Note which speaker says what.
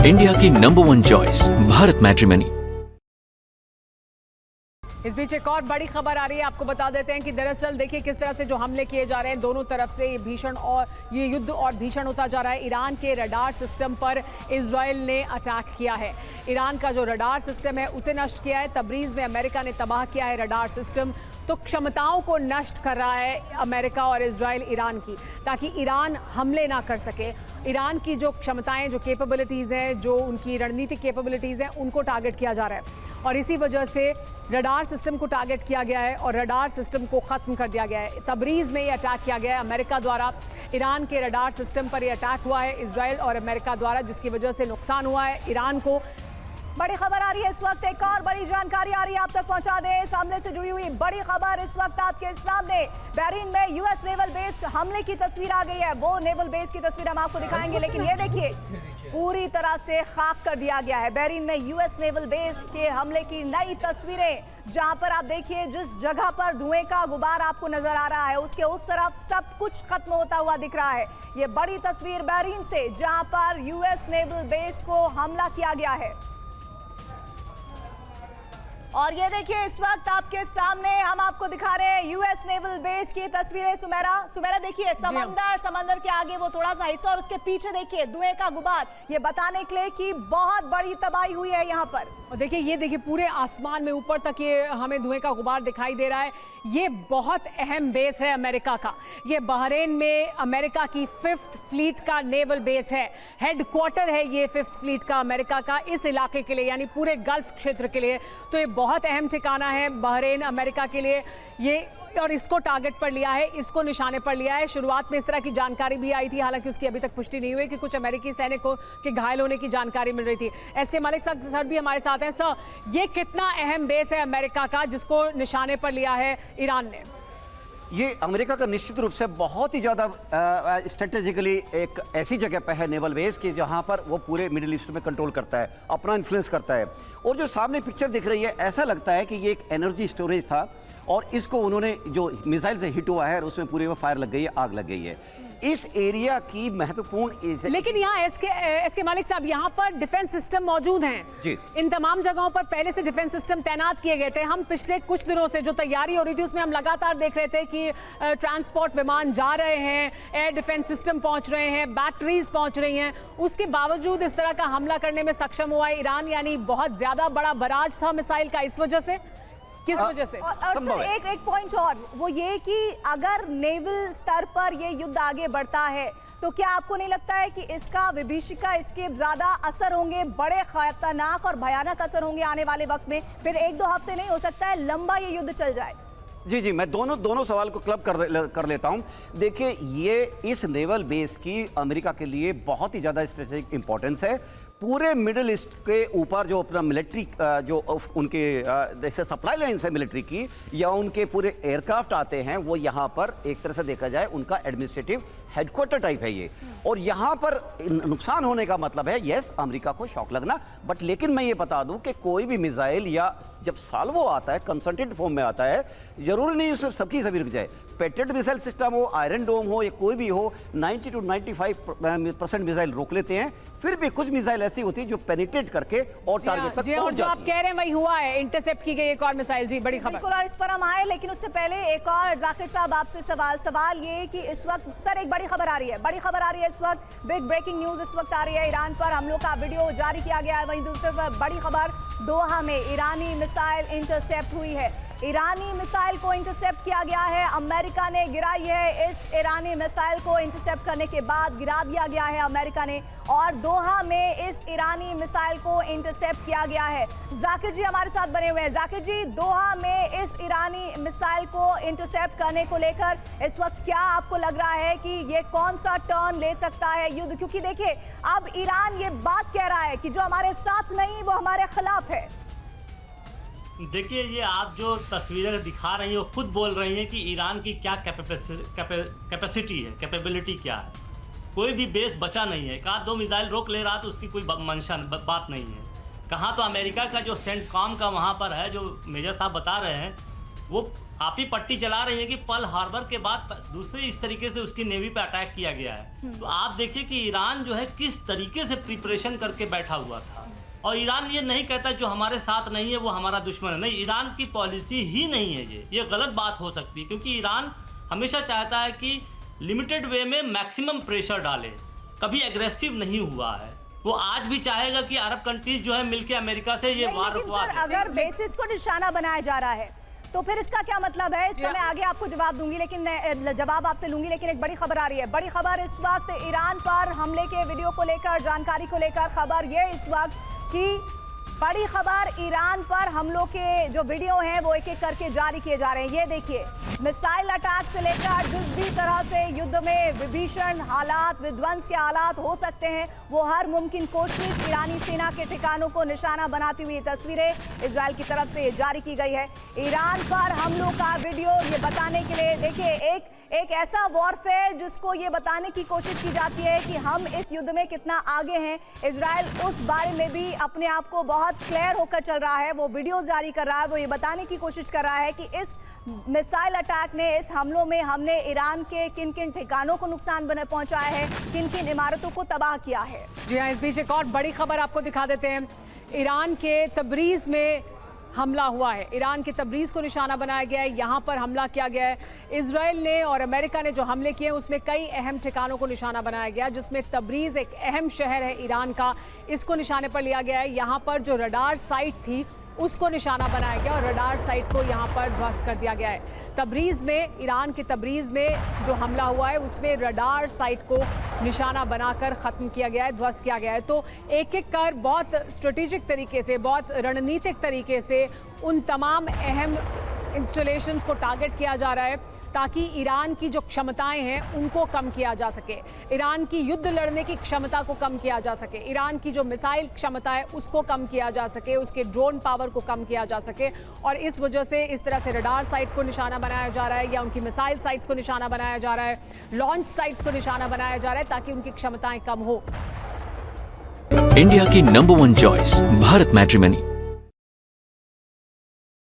Speaker 1: India की number 1 choice Bharat matrimony.
Speaker 2: इस बीच एक और बड़ी खबर आ रही है, आपको बता देते हैं कि दरअसल देखिए किस तरह से जो हमले किए जा रहे हैं दोनों तरफ से, ये भीषण और ये युद्ध और भीषण होता जा रहा है। ईरान के रडार सिस्टम पर इजराइल ने अटैक किया है। ईरान का जो रडार सिस्टम है उसे नष्ट किया है। तबरीज में अमेरिका ने तबाह किया है रडार सिस्टम। तो क्षमताओं को नष्ट कर रहा है अमेरिका और इजराइल ईरान की, ताकि ईरान हमले ना कर सके। ईरान की जो क्षमताएं, जो कैपेबिलिटीज़ हैं, जो उनकी रणनीतिक कैपेबिलिटीज़ हैं, उनको टारगेट किया जा रहा है और इसी वजह से रडार सिस्टम को टारगेट किया गया है और रडार सिस्टम को ख़त्म कर दिया गया है। तबरीज़ में ये अटैक किया गया है अमेरिका द्वारा। ईरान के रडार सिस्टम पर ये अटैक हुआ है इजराइल और अमेरिका द्वारा, जिसकी वजह से नुकसान हुआ है ईरान को।
Speaker 3: बड़ी खबर आ रही है इस वक्त, एक और बड़ी जानकारी आ रही है, आप तक पहुंचा दें। इस हमले से जुड़ी हुई बड़ी खबर इस वक्त आपके सामने। बहरीन में यूएस नेवल बेस हमले की तस्वीर आ गई है। वो नेवल बेस की तस्वीर हम आपको दिखाएंगे, लेकिन ये देखिए पूरी तरह से खाक कर दिया गया है। बहरीन में यूएस नेवल बेस के हमले की नई तस्वीरें, जहां पर आप देखिए जिस जगह पर धुएं का गुबार आपको नजर आ रहा है उसके उस तरफ सब कुछ खत्म होता हुआ दिख रहा है। ये बड़ी तस्वीर बहरीन से, जहां पर यूएस नेवल बेस को हमला किया गया है। और ये देखिए इस वक्त आपके सामने हम आपको दिखा रहे हैं यूएस नेवल बेस की तस्वीरें। सुमेरा देखिए समंदर के आगे वो थोड़ा सा हिस्सा और उसके पीछे देखिए धुएं का गुबार, ये बताने के लिए कि बहुत बड़ी तबाही हुई है यहाँ पर।
Speaker 2: और देखिए पूरे आसमान में ऊपर तक ये हमें धुएं का गुबार दिखाई दे रहा है। ये बहुत अहम बेस है अमेरिका का। ये बहरीन में अमेरिका की 5th फ्लीट का नेवल बेस है, हेडक्वार्टर है ये 5th फ्लीट का अमेरिका का इस इलाके के लिए, यानी पूरे गल्फ क्षेत्र के लिए। तो ये बहुत अहम ठिकाना है बहरीन अमेरिका के लिए ये, और इसको टारगेट पर लिया है, इसको निशाने पर लिया है। शुरुआत में इस तरह की जानकारी भी आई थी, हालांकि उसकी अभी तक पुष्टि नहीं हुई, कि कुछ अमेरिकी सैनिकों के घायल होने की जानकारी मिल रही थी। एसके मलिक सर भी हमारे साथ हैं। सर, ये कितना अहम बेस है अमेरिका का जिसको निशाने पर लिया है ईरान ने?
Speaker 4: ये अमेरिका का निश्चित रूप से बहुत ही ज़्यादा स्ट्रेटेजिकली एक ऐसी जगह पर है नेवल बेस की, जहाँ पर वो पूरे मिडिल ईस्ट में कंट्रोल करता है, अपना इन्फ्लुएंस करता है। और जो सामने पिक्चर दिख रही है, ऐसा लगता है कि ये एक एनर्जी स्टोरेज था और इसको उन्होंने जो मिसाइल से हिट हुआ है और उसमें पूरे में फायर लग गई है, आग लग गई है। इस एरिया की महत्वपूर्ण,
Speaker 2: लेकिन यहाँ एसके मालिक साहब, यहाँ पर डिफेंस सिस्टम मौजूद हैं जी। इन तमाम जगहों पर पहले से डिफेंस सिस्टम तैनात किए गए थे। हम पिछले कुछ दिनों से जो तैयारी हो रही थी उसमें हम लगातार देख रहे थे कि ट्रांसपोर्ट विमान जा रहे हैं, एयर डिफेंस सिस्टम पहुंच रहे हैं, बैटरीज पहुंच रही हैं। उसके बावजूद इस तरह का हमला करने में सक्षम हुआ है ईरान, यानी बहुत ज्यादा बड़ा बराज था मिसाइल का। इस वजह से, किस वजह से?
Speaker 3: और सर एक पॉइंट और, वो ये कि अगर नेवल स्तर पर ये युद्ध आगे बढ़ता है तो क्या आपको नहीं लगता है कि इसका विभीषिका, इसके ज्यादा असर होंगे, बड़े खतरनाक और भयानक असर होंगे आने वाले वक्त में? फिर 1-2 हफ्ते नहीं, हो सकता है लंबा ये युद्ध चल जाए।
Speaker 4: जी, मैं दोनों सवाल को क्लब कर लेता हूं। देखिए, ये इस नेवल बेस की अमेरिका के लिए बहुत ही ज़्यादा स्ट्रेटेजिक इंपॉर्टेंस है। पूरे मिडिल ईस्ट के ऊपर जो अपना मिलिट्री जो उनके जैसे सप्लाई लाइन्स है मिलिट्री की, या उनके पूरे एयरक्राफ्ट आते हैं, वो यहाँ पर एक तरह से देखा जाए उनका एडमिनिस्ट्रेटिव हेडक्वार्टर टाइप है ये। और यहाँ पर नुकसान होने का मतलब है यस अमेरिका को शॉक लगना, बट लेकिन मैं ये बता दूं कि कोई भी मिसाइल या जब साल्वो आता है कंसंट्रेटेड फॉर्म में आता है, जरूरी नहीं उसमें सबकी सभी रुक जाए। पेटेड मिसाइल सिस्टम हो, आयरन डोम हो, या कोई भी हो, 90 to 95% मिसाइल रोक लेते हैं। फिर भी कुछ मिसाइल ऐसी होती है जो पेनिट्रेट करके और टारगेट तक पहुंच जाती है।
Speaker 2: आप कह रहे हैं वही हुआ है, इंटरसेप्ट की गई एक और मिसाइल। जी, बड़ी खबर।
Speaker 3: बिल्कुल, और इस पर हम आए, लेकिन उससे पहले एक और जाकिर साहब आपसे सवाल ये कि इस वक्त सर एक बड़ी खबर आ रही है, इस वक्त बिग ब्रेकिंग न्यूज इस वक्त आ रही है। ईरान पर हमलों का वीडियो जारी किया गया है। वहीं दूसरे पर बड़ी खबर, दोहा में ईरानी मिसाइल इंटरसेप्ट हुई है। ईरानी मिसाइल को इंटरसेप्ट किया गया है, अमेरिका ने गिराई है। इस ईरानी मिसाइल को इंटरसेप्ट करने के बाद गिरा दिया गया है अमेरिका ने, और दोहा में इस ईरानी मिसाइल को इंटरसेप्ट किया गया है। जाकिर जी हमारे साथ बने हुए हैं। जाकिर जी, दोहा में इस ईरानी मिसाइल को इंटरसेप्ट करने को लेकर इस वक्त क्या आपको लग रहा है कि ये कौन सा टर्न ले सकता है युद्ध? क्योंकि देखिए अब ईरान ये बात कह रहा है कि जो हमारे साथ नहीं वो हमारे खिलाफ है।
Speaker 5: देखिए, ये आप जो तस्वीरें दिखा रही हैं वो खुद बोल रही हैं कि ईरान की क्या कैपेसिटी है, कैपेबिलिटी क्या है। कोई भी बेस बचा नहीं है। एक आध 2 मिसाइल रोक ले रहा तो उसकी कोई बात नहीं है। कहाँ तो अमेरिका का जो सेंटकॉम का वहाँ पर है, जो मेजर साहब बता रहे हैं, वो आप ही पट्टी चला रही है कि पर्ल हार्बर के बाद दूसरे इस तरीके से उसकी नेवी पे अटैक किया गया है। तो आप देखिए कि ईरान जो है किस तरीके से प्रिपरेशन करके बैठा हुआ था। और ईरान ये नहीं कहता जो हमारे साथ नहीं है वो हमारा दुश्मन है, नहीं, ईरान की पॉलिसी ही नहीं है ये गलत बात हो सकती है, क्योंकि ईरान हमेशा चाहता है कि लिमिटेड वे में मैक्सिमम प्रेशर डाले, कभी एग्रेसिव नहीं हुआ है। वो आज भी चाहेगा कि अरब कंट्रीज जो है मिलकर अमेरिका से ये वार रुकवा दें।
Speaker 3: अगर बेसिस को निशाना बनाया जा रहा है तो फिर इसका क्या मतलब है? इसका मैं आगे आपको जवाब दूंगी, लेकिन जवाब आपसे लूंगी, लेकिन एक बड़ी खबर आ रही है। बड़ी खबर इस वक्त ईरान पर हमले के वीडियो को लेकर, जानकारी को लेकर खबर ये इस वक्त कि बड़ी खबर, ईरान पर हमलों के जो वीडियो हैं वो एक एक करके जारी किए जा रहे हैं। ये देखिए, मिसाइल अटैक से लेकर जिस भी तरह से युद्ध में भीषण हालात, विध्वंस के हालात हो सकते हैं, वो हर मुमकिन कोशिश ईरानी सेना के ठिकानों को निशाना बनाती हुई तस्वीरें इजराइल की तरफ से जारी की गई है। ईरान पर हमलों का वीडियो ये बताने के लिए, देखिए, एक ऐसा वॉरफेयर जिसको ये बताने की कोशिश की जाती है कि हम इस युद्ध में कितना आगे हैं। इजराइल उस बारे में भी अपने आप को बहुत क्लियर होकर चल रहा है, वो वीडियो जारी कर रहा है, वो ये बताने की कोशिश कर रहा है कि इस मिसाइल अटैक ने, इस हमलों में हमने ईरान के किन किन ठिकानों को नुकसान पहुंचाया है, किन किन इमारतों को तबाह किया है।
Speaker 2: जी हाँ, इस बीच एक और बड़ी खबर आपको दिखा देते हैं। ईरान के तबरीज में हमला हुआ है, ईरान के तबरीज को निशाना बनाया गया है, यहाँ पर हमला किया गया है। इजराइल ने और अमेरिका ने जो हमले किए उसमें कई अहम ठिकानों को निशाना बनाया गया, जिसमें तबरीज एक अहम शहर है ईरान का, इसको निशाने पर लिया गया है। यहाँ पर जो रडार साइट थी उसको निशाना बनाया गया और रडार साइट को यहाँ पर ध्वस्त कर दिया गया है। तबरीज में, ईरान के तबरीज में जो हमला हुआ है उसमें रडार साइट को निशाना बनाकर ख़त्म किया गया है, ध्वस्त किया गया है। तो एक एक कर बहुत स्ट्रेटेजिक तरीके से, बहुत रणनीतिक तरीके से उन तमाम अहम इंस्टॉलेशंस को टारगेट किया जा रहा है ताकि ईरान की जो क्षमताएं हैं उनको कम किया जा सके, ईरान की युद्ध लड़ने की क्षमता को कम किया जा सके, ईरान की जो मिसाइल क्षमता है उसको कम किया जा सके, उसके ड्रोन पावर को कम किया जा सके। और इस वजह से इस तरह से रडार साइट को निशाना बनाया जा रहा है या उनकी मिसाइल साइट्स को निशाना बनाया जा रहा है, लॉन्च साइट्स को निशाना बनाया जा रहा है ताकि उनकी क्षमताएं कम हो।
Speaker 1: इंडिया की नंबर 1 चॉइस भारत मैट्रिमनी।